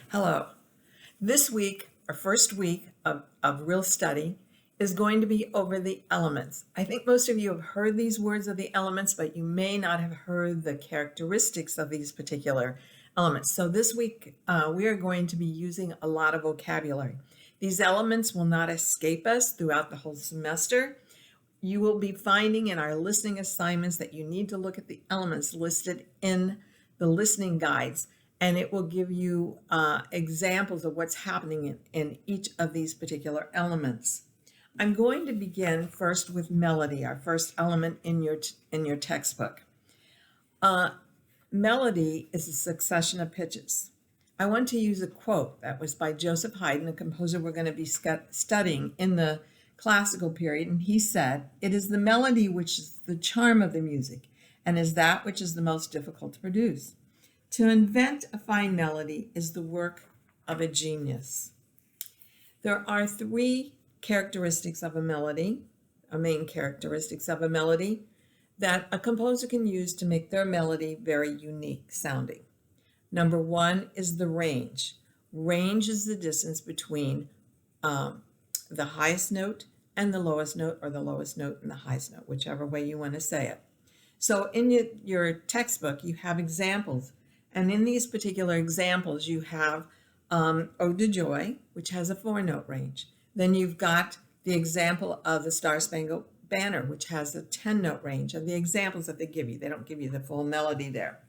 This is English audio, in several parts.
Hello. This week, our first week of real study, is going to be over the elements. I think most of you have heard these words of the elements, but you may not have heard the characteristics of these particular elements. So this week, we are going to be using a lot of vocabulary. These elements will not escape us throughout the whole semester. You will be finding in our listening assignments that you need to look at the elements listed in the listening guides, and it will give you examples of what's happening in each of these particular elements. I'm going to begin first with melody, our first element in your textbook. Melody is a succession of pitches. I want to use a quote that was by Joseph Haydn, a composer we're going to be studying in the classical period, and he said, "It is the melody which is the charm of the music, and is that which is the most difficult to produce. To invent a fine melody is the work of a genius." There are three characteristics of a melody, main characteristics of a melody, that a composer can use to make their melody very unique sounding. Number one is the range. Range is the distance between the highest note and the lowest note, or the lowest note and the highest note, whichever way you want to say it. So in your textbook, you have examples. And in these particular examples, you have Ode to Joy, which has a 4-note range. Then you've got the example of the Star Spangled Banner, which has a 10-note range, of the examples that they give you. They don't give you the full melody there.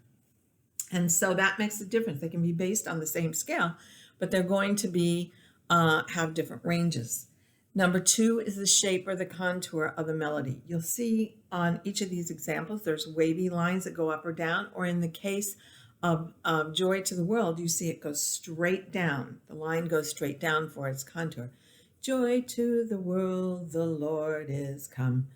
And so that makes a difference. They can be based on the same scale, but they're going to be have different ranges. Number two is the shape or the contour of the melody. You'll see on each of these examples, there's wavy lines that go up or down, or in the case of Joy to the World, you see it goes straight down. The line goes straight down for its contour. Joy to the world, the Lord is come.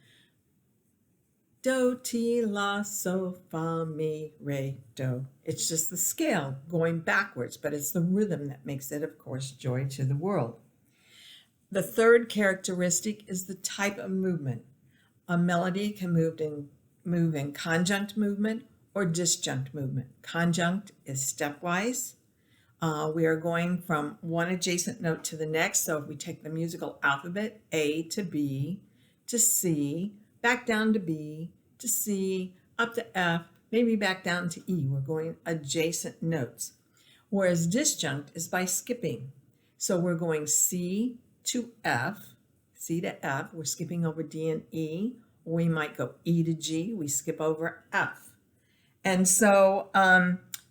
Do, ti, la, so, fa, mi, re, do. It's just the scale going backwards, but it's the rhythm that makes it, of course, Joy to the World. The third characteristic is the type of movement. A melody can move in conjunct movement or disjunct movement. Conjunct is stepwise. We are going from one adjacent note to the next. So if we take the musical alphabet, A to B to C, back down to B to C, up to F, maybe back down to E. We're going adjacent notes. Whereas disjunct is by skipping. So we're going C to F, C to F, we're skipping over D and E, or we might go E to G, we skip over F. And so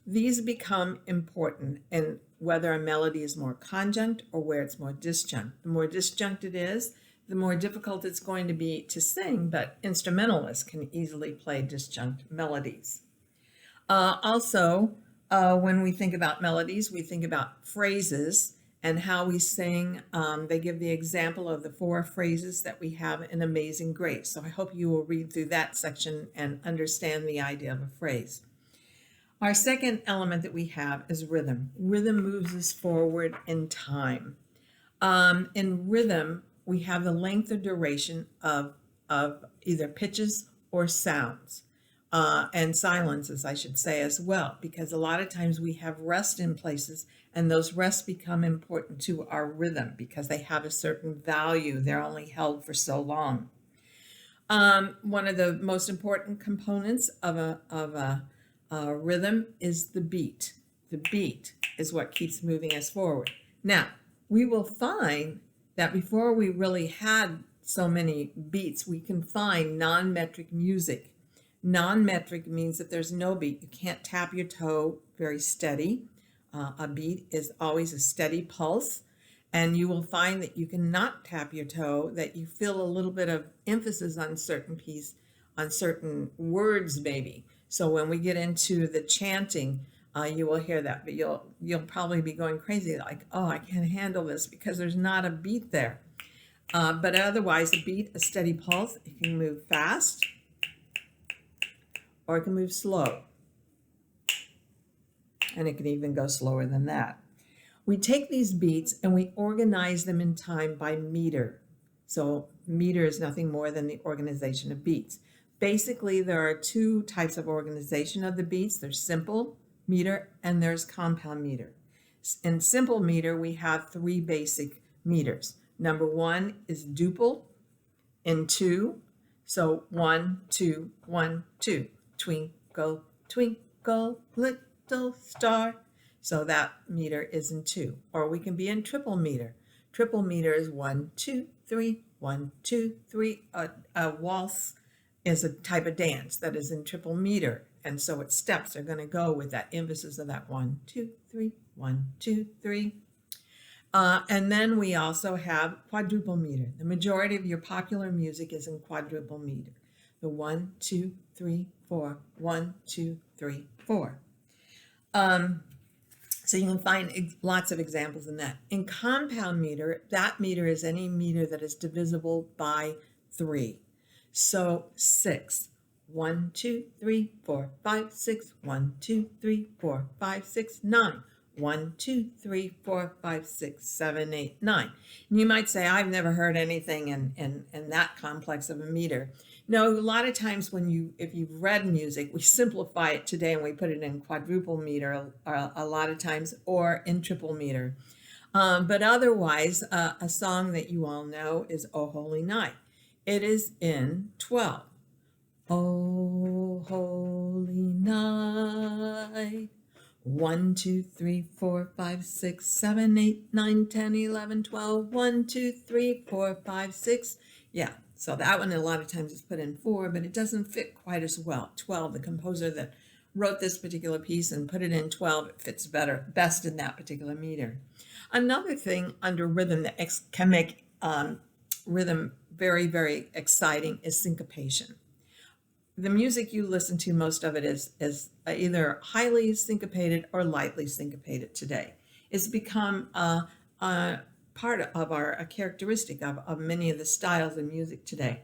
these become important in whether a melody is more conjunct or where it's more disjunct. The more disjunct it is, the more difficult it's going to be to sing, but instrumentalists can easily play disjunct melodies. Also, when we think about melodies, we think about phrases and how we sing. They give the example of the 4 phrases that we have in Amazing Grace. So I hope you will read through that section and understand the idea of a phrase. Our second element that we have is rhythm. Rhythm moves us forward in time. In rhythm, we have the length or duration of either pitches or sounds. And silences, I should say, as well, because a lot of times we have rest in places, and those rests become important to our rhythm because they have a certain value. They're only held for so long. One of the most important components of a rhythm is the beat. The beat is what keeps moving us forward. Now, we will find that before we really had so many beats, we can find non-metric music. Non-metric means that there's no beat. You can't tap your toe very steady. A beat is always a steady pulse. And you will find that you cannot tap your toe, that you feel a little bit of emphasis on certain words maybe. So when we get into the chanting, you will hear that, but you'll probably be going crazy like, oh, I can't handle this because there's not a beat there. But otherwise, a beat, a steady pulse, it can move fast, or it can move slow. And it can even go slower than that. We take these beats and we organize them in time by meter. So meter is nothing more than the organization of beats. Basically, there are 2 types of organization of the beats. There's simple meter and there's compound meter. In simple meter, we have three basic meters. Number one is duple in two. So 1, 2, 1, 2. Twinkle, twinkle, little star. So that meter is in two. Or we can be in triple meter. Triple meter is 1, 2, 3, 1, 2, 3. A waltz is a type of dance that is in triple meter. And so its steps are going to go with that emphasis of that 1, 2, 3, 1, 2, 3. And then we also have quadruple meter. The majority of your popular music is in quadruple meter. The 1, 2, 3, 4, 1, 2, 3, 4. So you can find lots of examples in that. In compound meter, that meter is any meter that is divisible by 3. So 6. 1, 2, 3, 4, 5, 6. 1, 2, 3, 4, 5, 6, 9. 1, 2, 3, 4, 5, 6, 7, 8, 9. And you might say, I've never heard anything in that complex of a meter. No, a lot of times if you've read music, we simplify it today and we put it in quadruple meter a lot of times, or in triple meter. But otherwise, a song that you all know is Oh Holy Night. It is in 12. Oh Holy Night. 1, 2, 3, 4, 5, 6, 7, 8, 9, 10, 11, 12. 1, 2, 3, 4, 5, 6. Yeah, so that one a lot of times is put in 4, but it doesn't fit quite as well. 12, the composer that wrote this particular piece and put it in 12, it fits best in that particular meter. Another thing under rhythm that can make rhythm very, very exciting is syncopation. The music you listen to, most of it is either highly syncopated or lightly syncopated today. It's become a part of a characteristic of many of the styles of music today.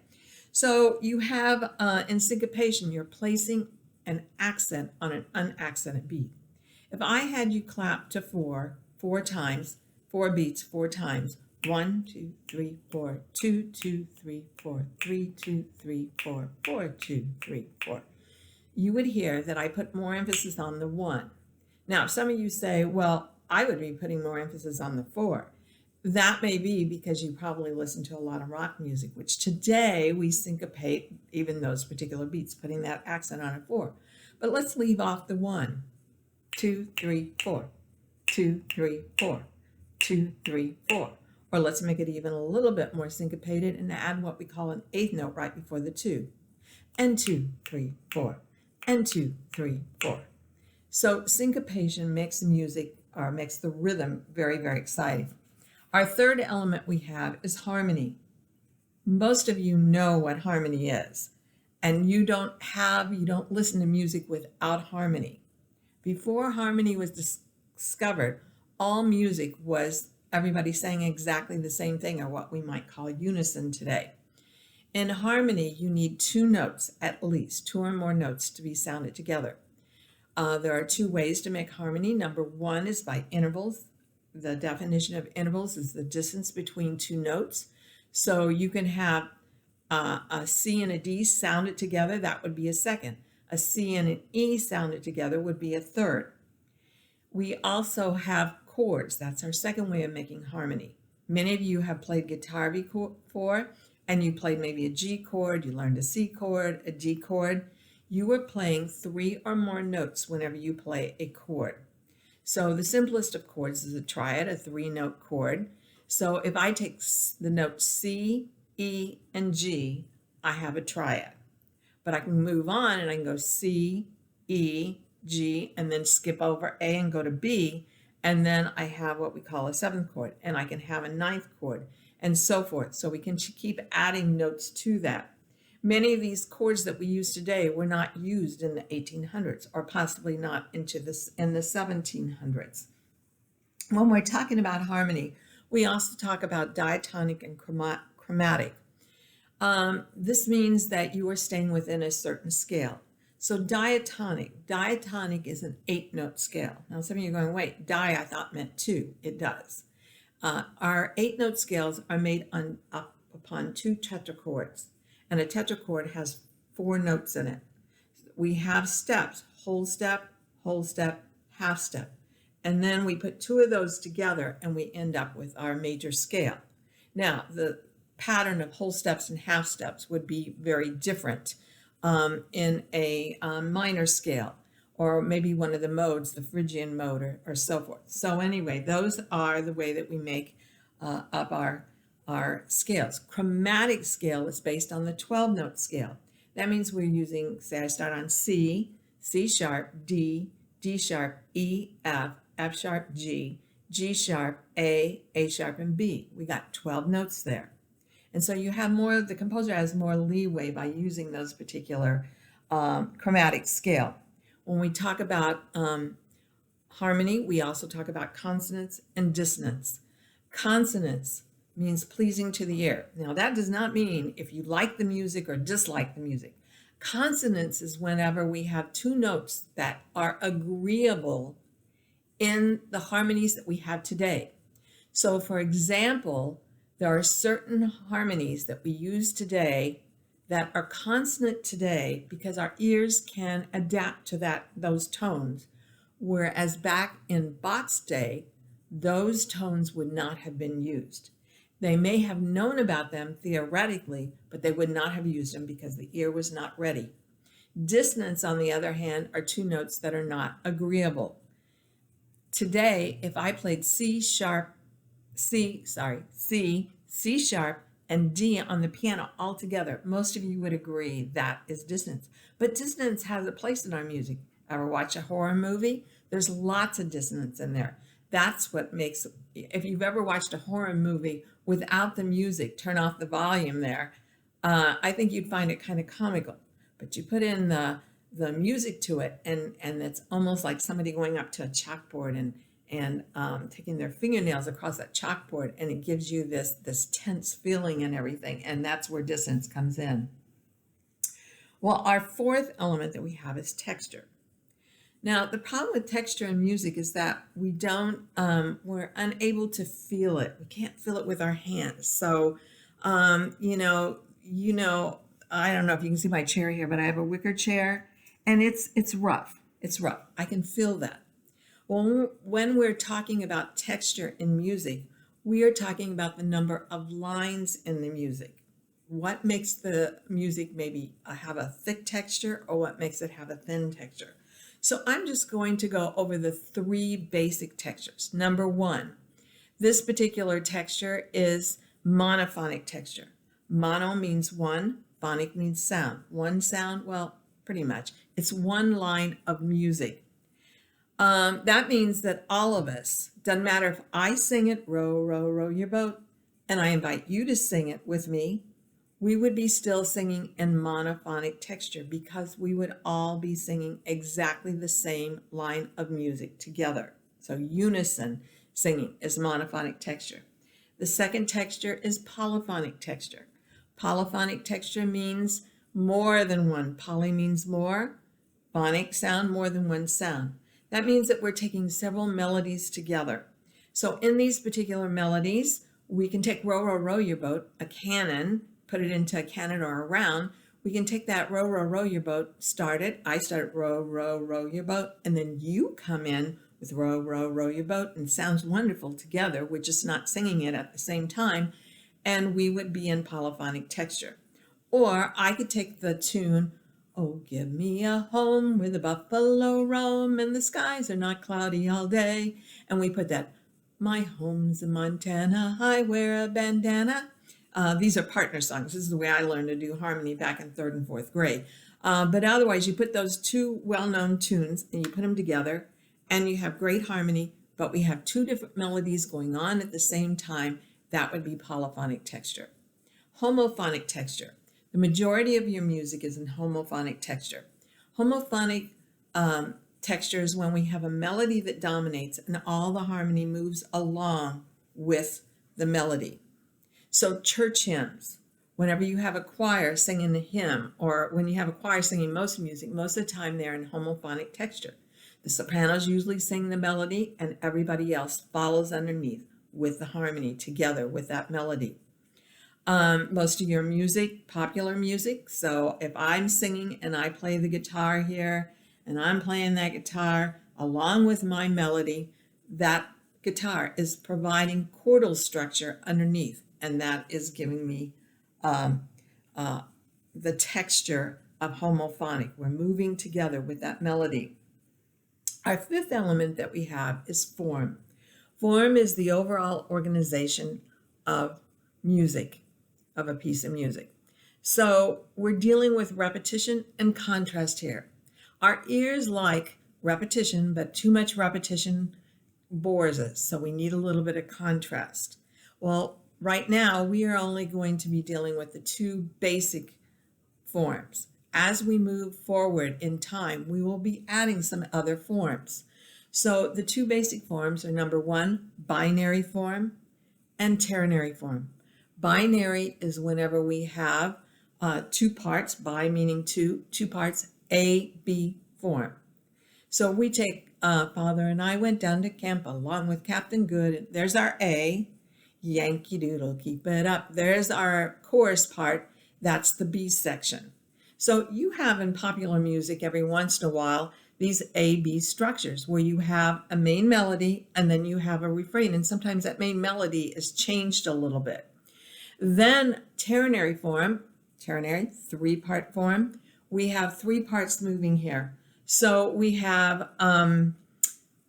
So you have in syncopation, you're placing an accent on an unaccented beat. If I had you clap to 4 times, 4 beats 4 times, 1, 2, 3, 4, 2, 2, 3, 4, 3, 2, 3, 4, 4, 2, 3, 4. You would hear that I put more emphasis on the 1. Now, if some of you say, well, I would be putting more emphasis on the 4. That may be because you probably listen to a lot of rock music, which today we syncopate even those particular beats, putting that accent on a 4. But let's leave off the 1. 2, 3, 4. 2, 3, 4. 2, 3, 4. Or let's make it even a little bit more syncopated and add what we call an eighth note right before the 2. And 2, 3, 4. And 2, 3, 4. So syncopation makes music, or makes the rhythm very, very exciting. Our third element we have is harmony. Most of you know what harmony is, and you don't listen to music without harmony. Before harmony was discovered, all music was everybody saying exactly the same thing, or what we might call unison today. In harmony, you need 2 notes, at least 2 or more notes to be sounded together. There are 2 ways to make harmony. Number 1 is by intervals. The definition of intervals is the distance between 2 notes. So you can have a C and a D sounded together, that would be a second. A C and an E sounded together would be a third. We also have chords. That's our second way of making harmony. Many of you have played guitar before, and you played maybe a G chord, you learned a C chord, a D chord. You are playing 3 or more notes whenever you play a chord. So the simplest of chords is a triad, a 3-note chord. So if I take the notes C, E, and G, I have a triad. But I can move on and I can go C, E, G, and then skip over A and go to B, and then I have what we call a 7th chord, and I can have a 9th chord, and so forth. So we can keep adding notes to that. Many of these chords that we use today were not used in the 1800s, or possibly not in the 1700s. When we're talking about harmony, we also talk about diatonic and chromatic. This means that you are staying within a certain scale. So diatonic is an 8-note scale. Now some of you are going, wait, I thought meant 2. It does. Our 8-note scales are made up upon 2 tetrachords, and a tetrachord has 4 notes in it. We have steps: whole step, half step. And then we put two of those together and we end up with our major scale. Now, the pattern of whole steps and half steps would be very different in a minor scale, or maybe one of the modes, the Phrygian mode, or so forth. So anyway, those are the way that we make up our scales. Chromatic scale is based on the 12-note scale. That means we're using, say I start on C, C sharp, D, D sharp, E, F, F sharp, G, G sharp, A sharp, and B. We got 12 notes there. And so you have more, the composer has more leeway by using those particular chromatic scale. When we talk about harmony, we also talk about consonance and dissonance. Consonance means pleasing to the ear. Now, that does not mean if you like the music or dislike the music. Consonance is whenever we have two notes that are agreeable in the harmonies that we have today. So, for example, there are certain harmonies that we use today that are consonant today because our ears can adapt to those tones, whereas back in Bach's day, those tones would not have been used. They may have known about them theoretically, but they would not have used them because the ear was not ready. Dissonance, on the other hand, are two notes that are not agreeable. Today, if I played C, C sharp, and D on the piano all together, most of you would agree that is dissonance. But dissonance has a place in our music. Ever watch a horror movie? There's lots of dissonance in there. That's what makes, if you've ever watched a horror movie without the music, turn off the volume there, I think you'd find it kind of comical. But you put in the music to it, and it's almost like somebody going up to a chalkboard and taking their fingernails across that chalkboard, and it gives you this tense feeling and everything, and that's where dissonance comes in. Well, our fourth element that we have is texture. Now, the problem with texture in music is that we're unable to feel it. We can't feel it with our hands. So, I don't know if you can see my chair here, but I have a wicker chair, and it's rough. It's rough. I can feel that. Well, when we're talking about texture in music, we are talking about the number of lines in the music. What makes the music maybe have a thick texture, or what makes it have a thin texture? So I'm just going to go over the three basic textures. Number one, this particular texture is monophonic texture. Mono means one, phonic means sound. One sound, well, pretty much. It's one line of music. That means that all of us, doesn't matter if I sing it, row, row, row your boat, and I invite you to sing it with me, we would be still singing in monophonic texture because we would all be singing exactly the same line of music together. So unison singing is monophonic texture. The second texture is polyphonic texture. Polyphonic texture means more than one. Poly means more. Phonic sound, more than one sound. That means that we're taking several melodies together. So in these particular melodies, we can take row, row, row your boat, a canon, put it into a canon or a round. We can take that row, row, row your boat, I start row, row, row your boat, and then you come in with row, row, row your boat, and it sounds wonderful together. We're just not singing it at the same time, and we would be in polyphonic texture. Or I could take the tune, oh, give me a home where the buffalo roam and the skies are not cloudy all day, and we put that, my home's in Montana, I wear a bandana. These are partner songs. This is the way I learned to do harmony back in 3rd and 4th grade. But otherwise, you put those two well-known tunes and you put them together and you have great harmony, but we have two different melodies going on at the same time. That would be polyphonic texture. Homophonic texture. The majority of your music is in homophonic texture. Homophonic texture is when we have a melody that dominates and all the harmony moves along with the melody. So church hymns, whenever you have a choir singing a hymn, or when you have a choir singing most music, most of the time they're in homophonic texture. The sopranos usually sing the melody and everybody else follows underneath with the harmony together with that melody. Most of your music, popular music, so if I'm singing and I play the guitar here and I'm playing that guitar along with my melody, that guitar is providing chordal structure underneath, and that is giving me um, the texture of homophonic. We're moving together with that melody. Our fifth element that we have is form. Form is the overall organization of music, of a piece of music. So we're dealing with repetition and contrast here. Our ears like repetition, but too much repetition bores us, so we need a little bit of contrast. Well, right now we are only going to be dealing with the two basic forms. As we move forward in time, we will be adding some other forms. So the two basic forms are, number one, binary form and ternary form. Binary is whenever we have two parts, bi meaning two parts, A, B form. So we take, Father and I went down to camp along with Captain Good. There's our A, Yankee Doodle, keep it up. There's our chorus part, that's the B section. So you have in popular music every once in a while these A-B structures where you have a main melody and then you have a refrain, and sometimes that main melody is changed a little bit. Then ternary form, ternary, three-part form, we have three parts moving here. So we have an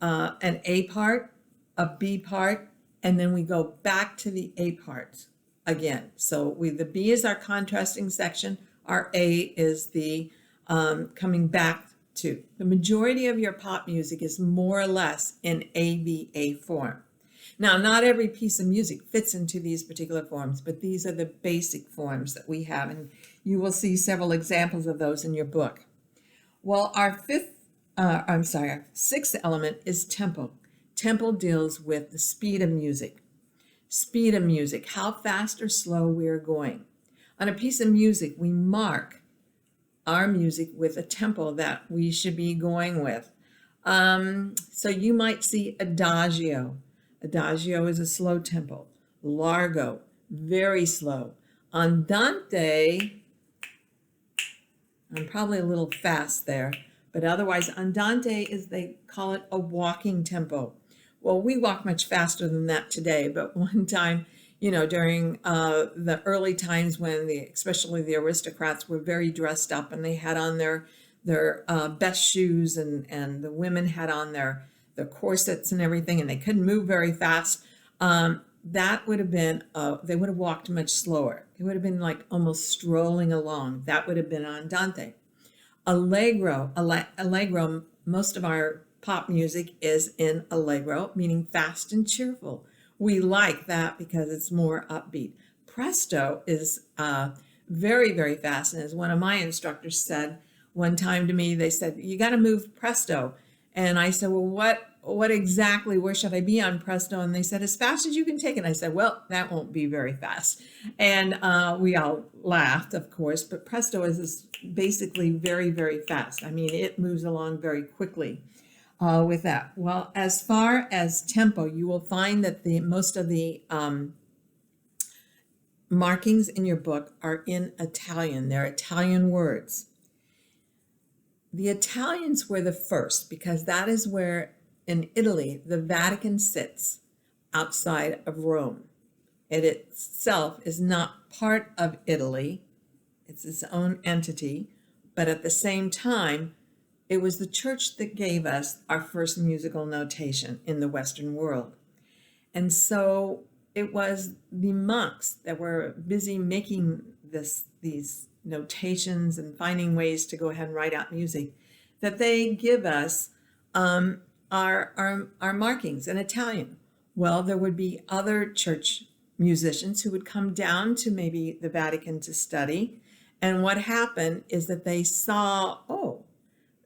A part, a B part, and then we go back to the A part again. So the B is our contrasting section, our A is the coming back to. The majority of your pop music is more or less in ABA form. Now, not every piece of music fits into these particular forms, but these are the basic forms that we have, and you will see several examples of those in your book. Well, our sixth element is tempo. Tempo deals with the speed of music. Speed of music, how fast or slow we are going. On a piece of music, we mark our music with a tempo that we should be going with. So you might see adagio. Adagio is a slow tempo. Largo, very slow. Andante, I'm probably a little fast there, but otherwise andante is, they call it a walking tempo. Well, we walk much faster than that today, but one time, during the early times when especially the aristocrats were very dressed up and they had on their best shoes, and the women had on their corsets and everything, and they couldn't move very fast, that would have been, they would have walked much slower. It would have been like almost strolling along. That would have been andante. Allegro, most of our pop music is in allegro, meaning fast and cheerful. We like that because it's more upbeat. Presto is very, very fast. And as one of my instructors said one time to me, they said, you got to move presto. And I said, well, what exactly, where should I be on presto? And they said, as fast as you can take it. I said, well, that won't be very fast. And we all laughed, of course, but presto is basically very, very fast. I mean, it moves along very quickly. With that. Well, as far as tempo, you will find that most of the markings in your book are in Italian. They're Italian words. The Italians were the first, because that is where in Italy the Vatican sits, outside of Rome. It itself is not part of Italy. It's its own entity, but at the same time, it was the church that gave us our first musical notation in the Western world. And so it was the monks that were busy making these notations and finding ways to go ahead and write out music, that they give us our markings in Italian. Well, there would be other church musicians who would come down to maybe the Vatican to study. And what happened is that they saw, oh,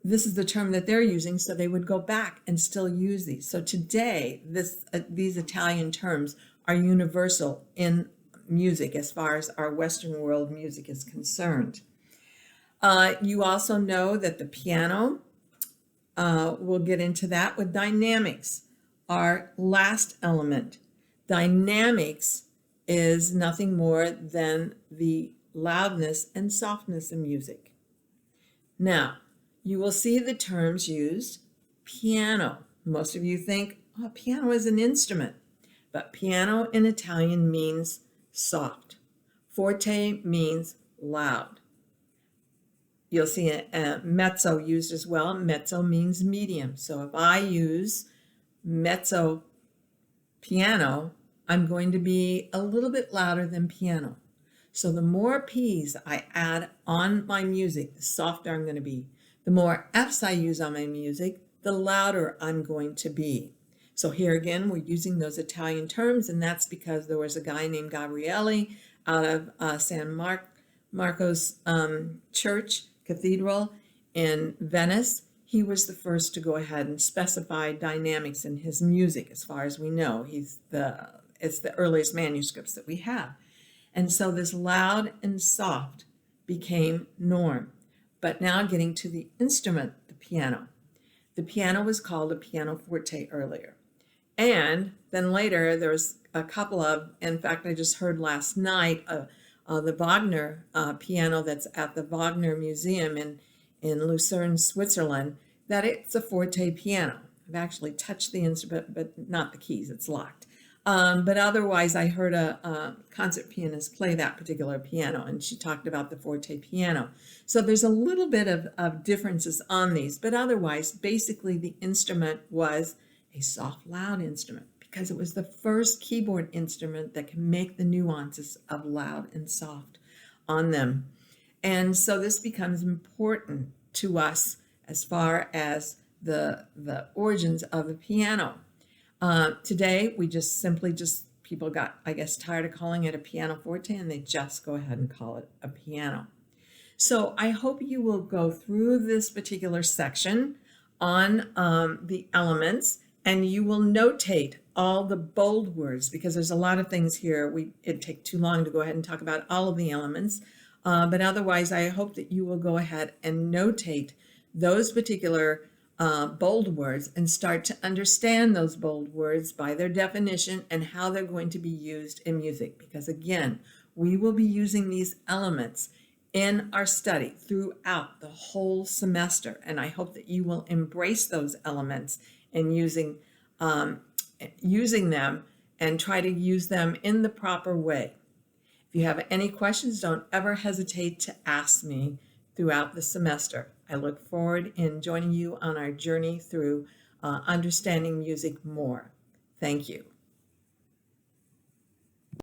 this is the term that they're using, so they would go back and still use these. So today, these Italian terms are universal in music as far as our Western world music is concerned. You also know that the piano, we'll get into that with dynamics, our last element. Dynamics is nothing more than the loudness and softness of music. Now, you will see the terms used. Piano. Most of you think oh, piano is an instrument. But piano in Italian means soft. Forte means loud. You'll see a mezzo used as well. Mezzo means medium. So if I use mezzo piano, I'm going to be a little bit louder than piano. So the more P's I add on my music, the softer I'm going to be. The more F's I use on my music, the louder I'm going to be. So here again, we're using those Italian terms, and that's because there was a guy named Gabriele out of San Marco's Church Cathedral in Venice. He was the first to go ahead and specify dynamics in his music, as far as we know. It's the earliest manuscripts that we have. And so this loud and soft became norm. But now getting to the instrument, the piano. The piano was called a pianoforte earlier. And then later there was a couple of, in fact, I just heard last night, the Wagner piano that's at the Wagner Museum in Lucerne, Switzerland, that it's a forte piano. I've actually touched the instrument, but not the keys, it's locked. But otherwise, I heard a concert pianist play that particular piano, and she talked about the forte piano. So there's a little bit of differences on these, but otherwise, basically the instrument was a soft, loud instrument because it was the first keyboard instrument that can make the nuances of loud and soft on them. And so this becomes important to us as far as the origins of the piano. Today, we people got, I guess, tired of calling it a pianoforte, and they just go ahead and call it a piano. So I hope you will go through this particular section on the elements, and you will notate all the bold words, because there's a lot of things here. It'd take too long to go ahead and talk about all of the elements, but otherwise I hope that you will go ahead and notate those particular bold words and start to understand those bold words by their definition and how they're going to be used in music. Because again, we will be using these elements in our study throughout the whole semester, and I hope that you will embrace those elements and using them and try to use them in the proper way. If you have any questions, don't ever hesitate to ask me throughout the semester. I look forward in joining you on our journey through understanding music more. Thank you.